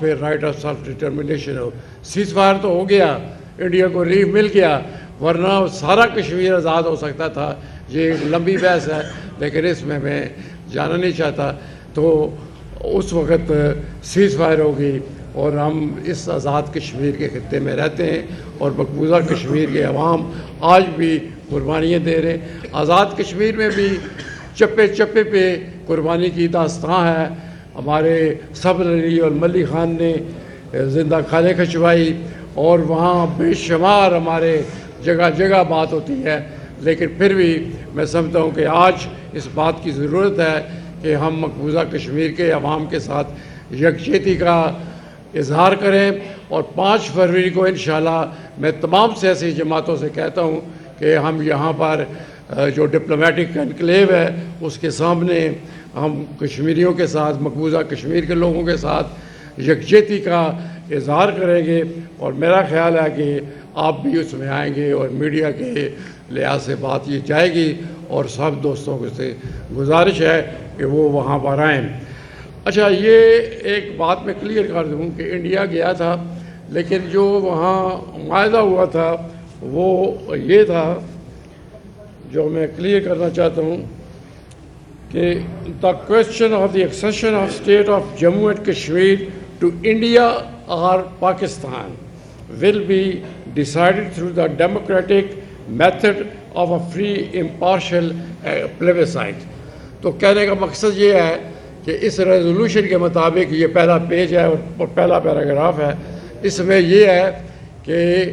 پھر right of self determination who. Cease fire تو ہو گیا, انڈیا کو ریلیف مل گیا, ورنہ سارا کشمیر آزاد ہو سکتا تھا. یہ ایک لمبی بحث ہے لیکن اس میں جانا نہیں چاہتا. تو اس وقت سیز فائر ہوگی اور ہم اس آزاد کشمیر کے خطے میں رہتے ہیں, اور مقبوضہ کشمیر کے عوام آج بھی قربانیاں دے رہے ہیں. آزاد کشمیر میں بھی چپے چپے پہ قربانی کی داستان ہے. ہمارے صبر علی اور ملی خان نے زندہ کھالیں کھچوائی, اور وہاں بے شمار ہمارے جگہ جگہ بات ہوتی ہے. لیکن پھر بھی میں سمجھتا ہوں کہ آج اس بات کی ضرورت ہے کہ ہم مقبوضہ کشمیر کے عوام کے ساتھ یکجہتی کا اظہار کریں. اور 5 فروری کو انشاءاللہ میں تمام سیاسی جماعتوں سے کہتا ہوں کہ ہم یہاں پر جو ڈپلومیٹک انکلیو ہے اس کے سامنے ہم کشمیریوں کے ساتھ, مقبوضہ کشمیر کے لوگوں کے ساتھ یکجہتی کا اظہار کریں گے. اور میرا خیال ہے کہ آپ بھی اس میں آئیں گے, اور میڈیا کے لحاظ سے بات یہ جائے گی, اور سب دوستوں کو سے گزارش ہے کہ وہ وہاں پر آئیں. اچھا, یہ ایک بات میں کلیئر کر دوں کہ انڈیا گیا تھا, لیکن جو وہاں معاہدہ ہوا تھا وہ یہ تھا, جو میں کلیئر کرنا چاہتا ہوں کہ the question of the accession of state of Jammu and Kashmir to India اور Pakistan will be decided through the democratic method of a free impartial plebiscite. تو کہنے کا مقصد یہ ہے کہ اس ریزولوشن کے مطابق, یہ پہلا پیج ہے اور پہلا پیراگراف ہے, اس میں یہ ہے کہ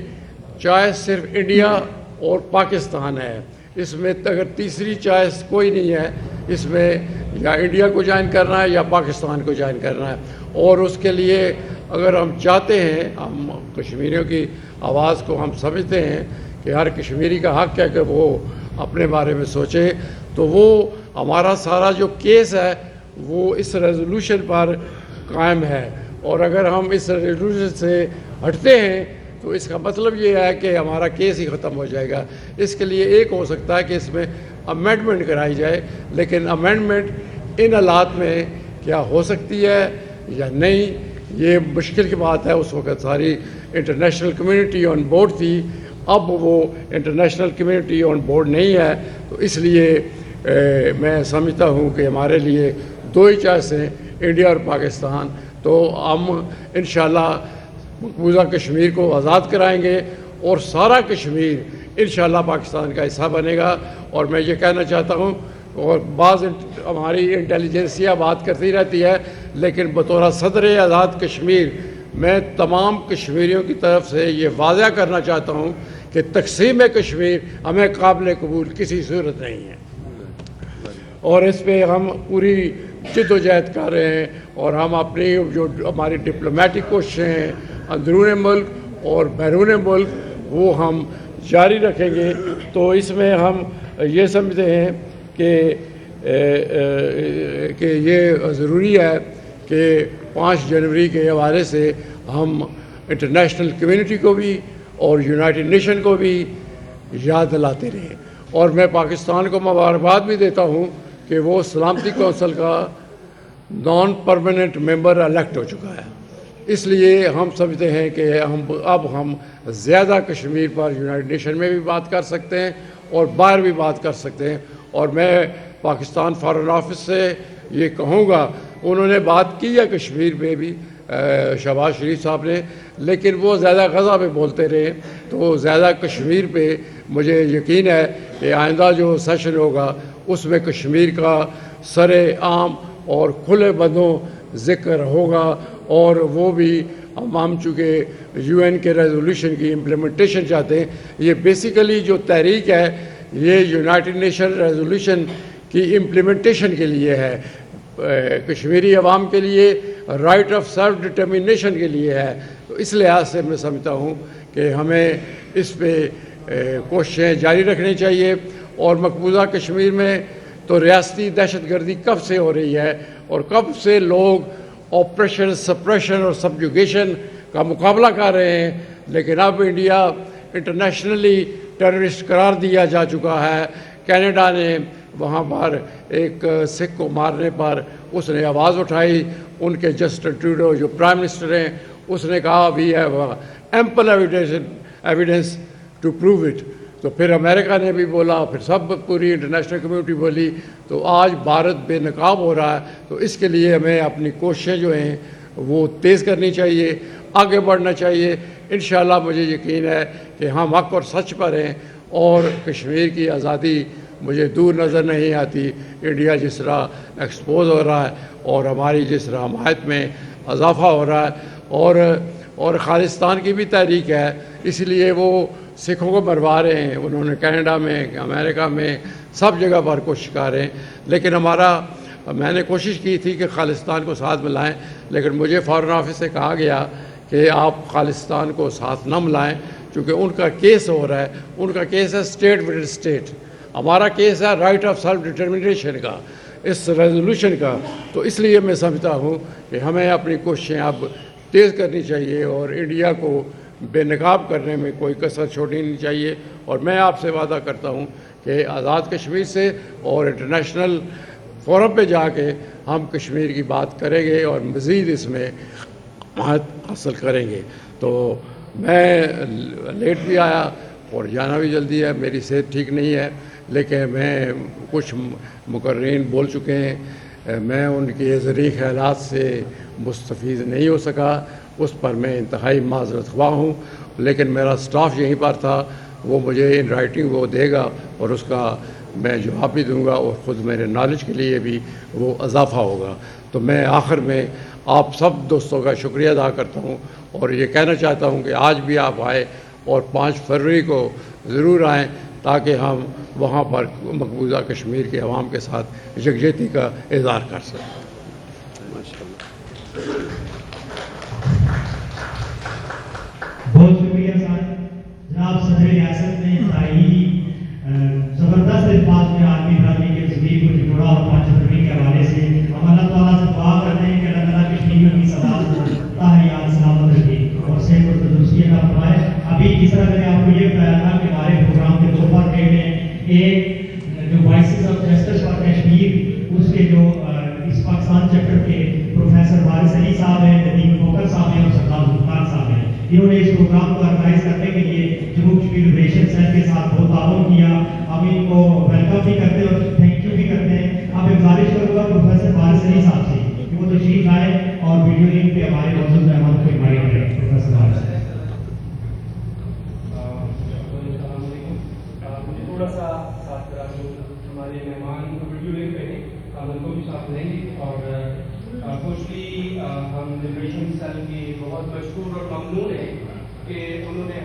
چوائس صرف انڈیا اور پاکستان ہے. اس میں اگر تیسری چوائس کوئی نہیں ہے, اس میں یا انڈیا کو جوائن کرنا ہے یا پاکستان کو جوائن کرنا ہے. اور اس کے لیے اگر ہم چاہتے ہیں, ہم کشمیریوں کی آواز کو ہم سمجھتے ہیں کہ ہر کشمیری کا حق ہے کہ وہ اپنے بارے میں سوچے, تو وہ ہمارا سارا جو کیس ہے وہ اس ریزولوشن پر قائم ہے. اور اگر ہم اس ریزولوشن سے ہٹتے ہیں تو اس کا مطلب یہ ہے کہ ہمارا کیس ہی ختم ہو جائے گا. اس کے لیے ایک ہو سکتا ہے کہ اس میں امینڈمنٹ کرائی جائے, لیکن امینڈمنٹ ان حالات میں کیا ہو سکتی ہے یا نہیں, یہ مشکل کی بات ہے. اس وقت ساری انٹرنیشنل کمیونٹی آن بورڈ تھی, اب وہ انٹرنیشنل کمیونٹی آن بورڈ نہیں ہے. تو اس لیے میں سمجھتا ہوں کہ ہمارے لیے 2 ہی چوائس ہیں, انڈیا اور پاکستان. تو ہم انشاءاللہ مقبوضہ کشمیر کو آزاد کرائیں گے, اور سارا کشمیر انشاءاللہ پاکستان کا حصہ بنے گا. اور میں یہ کہنا چاہتا ہوں, اور بعض ہماری انٹیلیجنسیا بات کرتی رہتی ہے, لیکن بطور صدر آزاد کشمیر میں تمام کشمیریوں کی طرف سے یہ واضح کرنا چاہتا ہوں کہ تقسیم کشمیر ہمیں قابل قبول کسی صورت نہیں ہے, اور اس پہ ہم پوری جد و جہد کر رہے ہیں. اور ہم اپنی جو ہماری ڈپلومیٹک کوششیں ہیں اندرون ملک اور بیرون ملک وہ ہم جاری رکھیں گے. تو اس میں ہم یہ سمجھتے ہیں کہ یہ ضروری ہے کہ 5 جنوری کے حوالے سے ہم انٹرنیشنل کمیونٹی کو بھی اور یونائٹڈ نیشن کو بھی یاد دلاتے رہیں. اور میں پاکستان کو مبارکباد بھی دیتا ہوں کہ وہ سلامتی کونسل کا نان پرماننٹ ممبر الیکٹ ہو چکا ہے. اس لیے ہم سمجھتے ہیں کہ اب ہم زیادہ کشمیر پر یونائٹڈ نیشن میں بھی بات کر سکتے ہیں اور باہر بھی بات کر سکتے ہیں. اور میں پاکستان فارن آفس سے یہ کہوں گا, انہوں نے بات کی ہے کشمیر پہ بھی, شہباز شریف صاحب نے, لیکن وہ زیادہ غزہ پہ بولتے رہے. تو زیادہ کشمیر پہ مجھے یقین ہے کہ آئندہ جو سیشن ہوگا اس میں کشمیر کا سر عام اور کھلے بدوں ذکر ہوگا. اور وہ بھی ہم چونکہ UN کے ریزولوشن کی امپلیمنٹیشن چاہتے ہیں, یہ بیسیکلی جو تحریک ہے یہ یونائٹڈ نیشن ریزولوشن کی امپلیمنٹیشن کے لیے ہے, کشمیری عوام کے لیے رائٹ آف سیلف ڈٹرمنیشن کے لیے ہے. تو اس لحاظ سے میں سمجھتا ہوں کہ ہمیں اس پہ کوششیں جاری رکھنی چاہیے. اور مقبوضہ کشمیر میں تو ریاستی دہشت گردی کب سے ہو رہی ہے, اور کب سے لوگ آپریشن سپریشن اور سبجوگیشن کا مقابلہ کر رہے ہیں, لیکن اب انڈیا انٹرنیشنلی ٹیررسٹ قرار دیا جا چکا ہے. کینیڈا نے وہاں پر ایک سکھ کو مارنے پر اس نے آواز اٹھائی. ان کے جسٹن ٹروڈو جو پرائم منسٹر ہیں اس نے کہا we have ample evidence to prove it. تو پھر امریکہ نے بھی بولا, پھر سب پوری انٹرنیشنل کمیونٹی بولی. تو آج بھارت بے نقاب ہو رہا ہے. تو اس کے لیے ہمیں اپنی کوششیں جو ہیں وہ تیز کرنی چاہیے, آگے بڑھنا چاہیے. انشاءاللہ مجھے یقین ہے کہ ہم حق اور سچ پر ہیں, اور کشمیر کی آزادی مجھے دور نظر نہیں آتی. انڈیا جس طرح ایکسپوز ہو رہا ہے اور ہماری جس طرح حمایت میں اضافہ ہو رہا ہے, اور خالصتان کی بھی تحریک ہے, اس لیے وہ سکھوں کو مروا رہے ہیں. انہوں نے کینیڈا میں, امریکہ میں, سب جگہ پر کوشش کر رہے ہیں. لیکن میں نے کوشش کی تھی کہ خالصتان کو ساتھ ملائیں, لیکن مجھے فارن آفس سے کہا گیا کہ آپ خالصتان کو ساتھ نہ ملائیں, چونکہ ان کا کیس ہو رہا ہے. ان کا کیس ہے اسٹیٹ ود اسٹیٹ, ہمارا کیس ہے رائٹ آف سیلف ڈٹرمنیشن کا, اس ریزولوشن کا. تو اس لیے میں سمجھتا ہوں کہ ہمیں اپنی کوششیں اب تیز کرنی چاہیے, اور انڈیا کو بے نقاب کرنے میں کوئی کسر چھوڑنی نہیں چاہیے. اور میں آپ سے وعدہ کرتا ہوں کہ آزاد کشمیر سے اور انٹرنیشنل فورم پہ جا کے ہم کشمیر کی بات کریں گے اور مزید اس میں حاصل کریں گے. تو میں لیٹ بھی آیا اور جانا بھی جلدی ہے, میری صحت ٹھیک نہیں ہے, لیکن میں کچھ مقررین بول چکے ہیں, میں ان کے زرعی خیالات سے مستفید نہیں ہو سکا, اس پر میں انتہائی معذرت خواہ ہوں. لیکن میرا سٹاف یہیں پر تھا, وہ مجھے ان رائٹنگ وہ دے گا اور اس کا میں جواب بھی دوں گا, اور خود میرے نالج کے لیے بھی وہ اضافہ ہوگا. تو میں آخر میں آپ سب دوستوں کا شکریہ ادا کرتا ہوں, اور یہ کہنا چاہتا ہوں کہ آج بھی آپ آئے اور 5 فروری کو ضرور آئیں, تاکہ ہم وہاں پر مقبوضہ کشمیر کے عوام کے ساتھ یکجہتی کا اظہار کر سکیں. بہت شکریہ صاحب. جناب صدر ریاست نے انتہائی زبردست الفاظ میں عالمی برادری کے ضمیر کو جوڑا, اور 5 فروری کے حوالے سے ہم اللہ تعالیٰ سے دعا کرتے ہیں کہ اللہ تعالیٰ کشمیریوں کی سلامت تاحیات سلامت رکھے اور صحت اور تندرستی عطا فرمائے. ابھی جس طرح میں نے آپ کو یہ بتایا تھا کہ ہمارے پروگرام کے 2 پارٹ ہیں. ایک جو voices of justice for Kashmir, اس کے جو اس پاکستان چیپٹر کے پروفیسر وارث علی صاحب ہیں, ندیم کوکر صاحب ہیں اور سردار خان صاحب ہیں, انہوں نے اس پروگرام کو آرگنائز کرنے کے لیے جموں کشمیر لبریشن سیل کے ساتھ بہت تعاون کیا. ہم ان کو ویلکم بھی کرتے ہیں اور تھینک یو بھی کرتے ہیں. اب گزارش کروں گا پروفیسر وارث علی صاحب سے کہ وہ تشریف آئے اور ویڈیو لنک پہ ہمارے موجود مہمان کو انوائٹ کریں. پروفیسر وارث تھوڑا سا ساتھ کرا دوں, ہمارے مہمان ویڈیو لنک پہ ہیں, ہم ان کو بھی ساتھ لیں گے. اور خوشی ہم لبریشن سیل کے بہت مشکور اور ممنون ہیں کہ انہوں نے